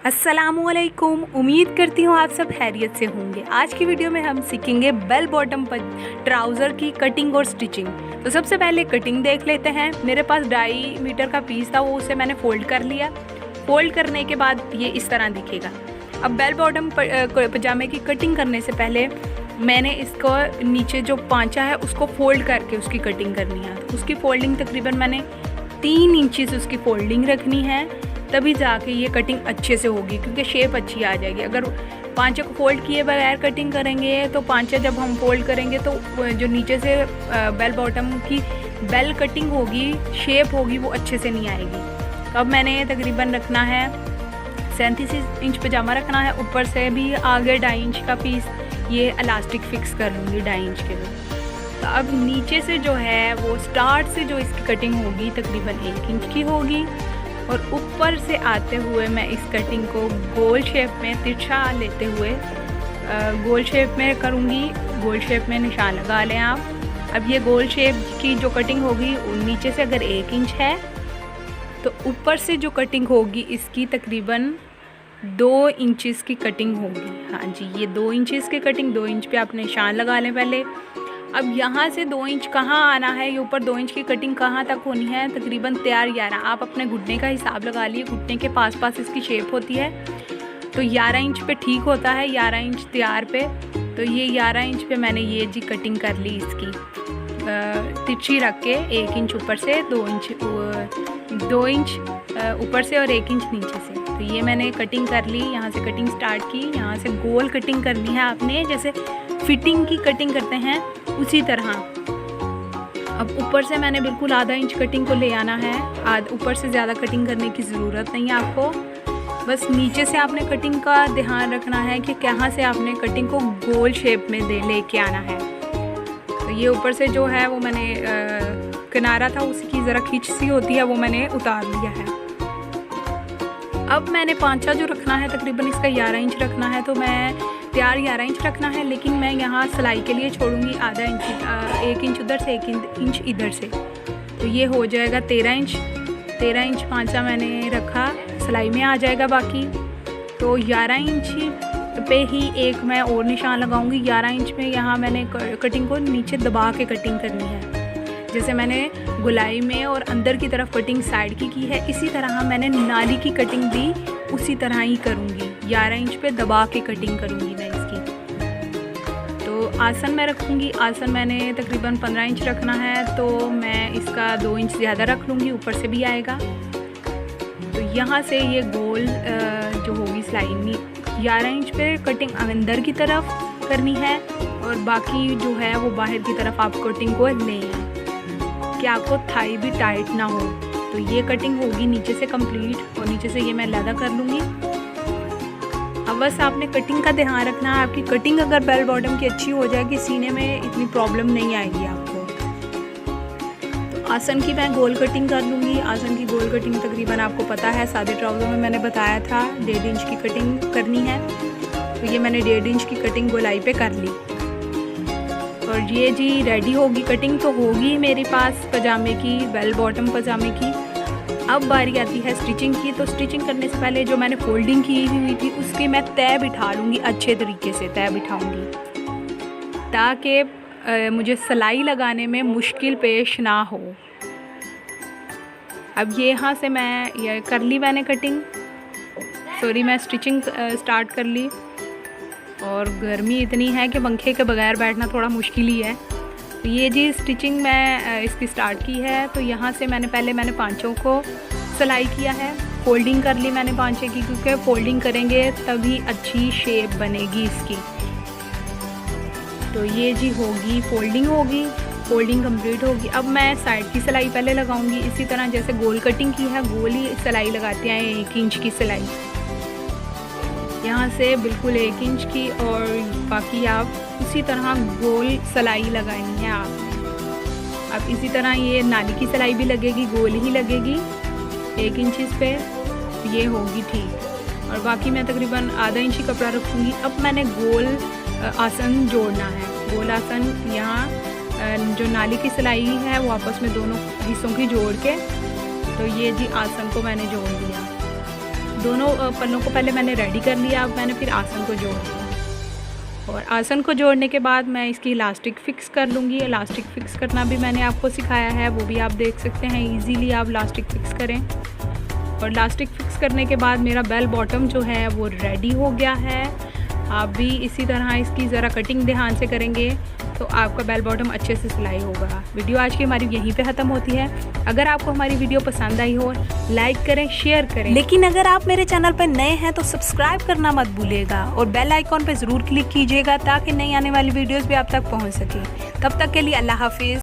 अस्सलाम वालेकुम। उम्मीद करती हूँ आप सब खैरियत से होंगे। आज की वीडियो में हम सीखेंगे बेल बॉटम ट्राउज़र की कटिंग और स्टिचिंग। तो सबसे पहले कटिंग देख लेते हैं। मेरे पास 2.5 मीटर का पीस था, वो उसे मैंने फ़ोल्ड कर लिया। फ़ोल्ड करने के बाद ये इस तरह दिखेगा। अब बेल बॉटम पजामे की कटिंग करने से पहले मैंने इसको नीचे जो पांचा है उसको फ़ोल्ड करके उसकी कटिंग करनी है। तो उसकी फ़ोल्डिंग तकरीबन मैंने 3 इंचेस उसकी फ़ोल्डिंग रखनी है, तभी जाके ये कटिंग अच्छे से होगी, क्योंकि शेप अच्छी आ जाएगी। अगर पांचे को फ़ोल्ड किए बगैर कटिंग करेंगे तो पांचा जब हम फ़ोल्ड करेंगे तो जो नीचे से बेल बॉटम की बेल कटिंग होगी, शेप होगी, वो अच्छे से नहीं आएगी। तो अब मैंने तकरीबन रखना है 37 इंच पजामा रखना है। ऊपर से भी आगे 2.5 इंच का पीस ये इलास्टिक फिक्स कर लूँगी 2.5 इंच के लिए। तो अब नीचे से जो है वो स्टार्ट से जो इसकी कटिंग होगी तकरीबन 1 इंच की होगी, और ऊपर से आते हुए मैं इस कटिंग को गोल शेप में तिरछा लेते हुए गोल शेप में करूँगी। गोल शेप में निशान लगा लें आप। अब ये गोल शेप की जो कटिंग होगी नीचे से अगर 1 इंच है तो ऊपर से जो कटिंग होगी इसकी तकरीबन 2 इंचेस की कटिंग होगी। हाँ जी, ये 2 इंचेस की कटिंग, 2 इंच पे आप निशान लगा लें पहले। अब यहाँ से 2 इंच कहाँ आना है, ये ऊपर 2 इंच की कटिंग कहाँ तक होनी है, तकरीबन तैयार 11। आप अपने घुटने का हिसाब लगा लिए, घुटने के पास इसकी शेप होती है, तो 11 इंच पे ठीक होता है, 11 इंच तैयार पे। तो ये 11 इंच पे मैंने ये जी कटिंग कर ली इसकी तिरछी रख के। 1 इंच ऊपर से, 2 इंच ऊपर से और 1 इंच नीचे से। तो ये मैंने कटिंग कर ली। यहाँ से कटिंग स्टार्ट की, यहाँ से गोल कटिंग करनी है आपने, जैसे फिटिंग की कटिंग करते हैं उसी तरह। अब ऊपर से मैंने बिल्कुल आधा इंच कटिंग को ले आना है। ऊपर से ज़्यादा कटिंग करने की ज़रूरत नहीं है आपको, बस नीचे से आपने कटिंग का ध्यान रखना है कि कहाँ से आपने कटिंग को गोल शेप में लेके आना है। तो ये ऊपर से जो है वो मैंने किनारा था उसकी ज़रा खींच सी होती है, वो मैंने उतार लिया है। अब मैंने पांचा जो रखना है तकरीबन इसका 11 इंच रखना है, तो मैं तैयार 11 इंच रखना है, लेकिन मैं यहाँ सिलाई के लिए छोड़ूंगी आधा इंच, 1 इंच उधर से 1 इंच इधर से। तो ये हो जाएगा 13 इंच। 13 इंच पांचा मैंने रखा, सिलाई में आ जाएगा बाकी। तो 11 इंच पे ही एक मैं और निशान लगाऊंगी। 11 इंच में यहाँ मैंने कटिंग को नीचे दबा के कटिंग करनी है, जैसे मैंने गुलाई में और अंदर की तरफ कटिंग साइड की है, इसी तरह मैंने नाली की कटिंग भी उसी तरह ही करूँगी। 11 इंच पे दबा के कटिंग करूँगी मैं इसकी। तो आसन मैं रखूँगी, आसन मैंने तकरीबन 15 इंच रखना है, तो मैं इसका 2 इंच ज़्यादा रख लूँगी, ऊपर से भी आएगा। तो यहाँ से ये गोल जो होगी सिलाई में 11 इंच पे कटिंग अंदर की तरफ करनी है, और बाकी जो है वो बाहर की तरफ आप कटिंग को लें कि आपको थाई भी टाइट ना हो। तो ये कटिंग होगी नीचे से कंप्लीट, और नीचे से ये मैं लैदा कर लूँगी। अब बस आपने कटिंग का ध्यान रखना है। आपकी कटिंग अगर बेल बॉटम की अच्छी हो जाएगी, सीने में इतनी प्रॉब्लम नहीं आएगी आपको। तो आसन की मैं गोल कटिंग कर लूँगी। आसन की गोल कटिंग तकरीबन आपको पता है, सादे ट्राउज़र में मैंने बताया था 1.5 इंच की कटिंग करनी है। तो ये मैंने 1.5 इंच की कटिंग गोलाई पे कर ली, और ये जी रेडी होगी। कटिंग तो होगी मेरे पास पजामे की, बेल बॉटम पजामे की। अब बारी आती है स्टिचिंग की। तो स्टिचिंग करने से पहले जो मैंने फोल्डिंग की हुई थी उसकी मैं तय बिठा लूँगी, अच्छे तरीके से तय बिठाऊँगी, ताकि मुझे सिलाई लगाने में मुश्किल पेश ना हो। अब ये यहाँ से मैं ये कर ली मैंने कटिंग, सॉरी मैं स्टिचिंग स्टार्ट कर ली। और गर्मी इतनी है कि पंखे के बगैर बैठना थोड़ा मुश्किल ही है। तो ये जी स्टिचिंग मैं इसकी स्टार्ट की है। तो यहाँ से मैंने पांचों को सिलाई किया है, फोल्डिंग कर ली मैंने पांचे की, क्योंकि फोल्डिंग करेंगे तभी अच्छी शेप बनेगी इसकी। तो ये जी होगी फोल्डिंग, फोल्डिंग कंप्लीट होगी। अब मैं साइड की सिलाई पहले लगाऊंगी, इसी तरह जैसे गोल कटिंग की है गोल ही सिलाई लगाते हैं। 1 इंच की सिलाई यहाँ से बिल्कुल 1 इंच की, और बाकी आप उसी तरह गोल सिलाई लगानी है आपने। अब इसी तरह ये नाली की सिलाई भी लगेगी, गोल ही लगेगी 1 इंच पे, ये होगी ठीक। और बाकी मैं तकरीबन आधा इंच कपड़ा रखूँगी। अब मैंने गोल आसन जोड़ना है। गोल आसन यहाँ जो नाली की सिलाई है वो आपस में दोनों हिस्सों की जोड़ के, तो ये जी आसन को मैंने जोड़ दिया। दोनों पल्लों को पहले मैंने रेडी कर लिया। अब मैंने फिर आसन को जोड़ लिया और आसन को जोड़ने के बाद मैं इसकी इलास्टिक फ़िक्स कर लूँगी। इलास्टिक फ़िक्स करना भी मैंने आपको सिखाया है, वो भी आप देख सकते हैं। इजीली आप इलास्टिक फ़िक्स करें। और इलास्टिक फ़िक्स करने के बाद मेरा बेल बॉटम जो है वो रेडी हो गया है। आप भी इसी तरह इसकी ज़रा कटिंग ध्यान से करेंगे तो आपका बेल बॉटम अच्छे से सिलाई होगा। वीडियो आज की हमारी यहीं पे ख़त्म होती है। अगर आपको हमारी वीडियो पसंद आई हो, लाइक करें, शेयर करें। लेकिन अगर आप मेरे चैनल पर नए हैं तो सब्सक्राइब करना मत भूलिएगा और बेल आइकॉन पर ज़रूर क्लिक कीजिएगा ताकि नई आने वाली वीडियोज़ भी आप तक पहुँच सके। तब तक के लिए अल्लाह हाफिज़।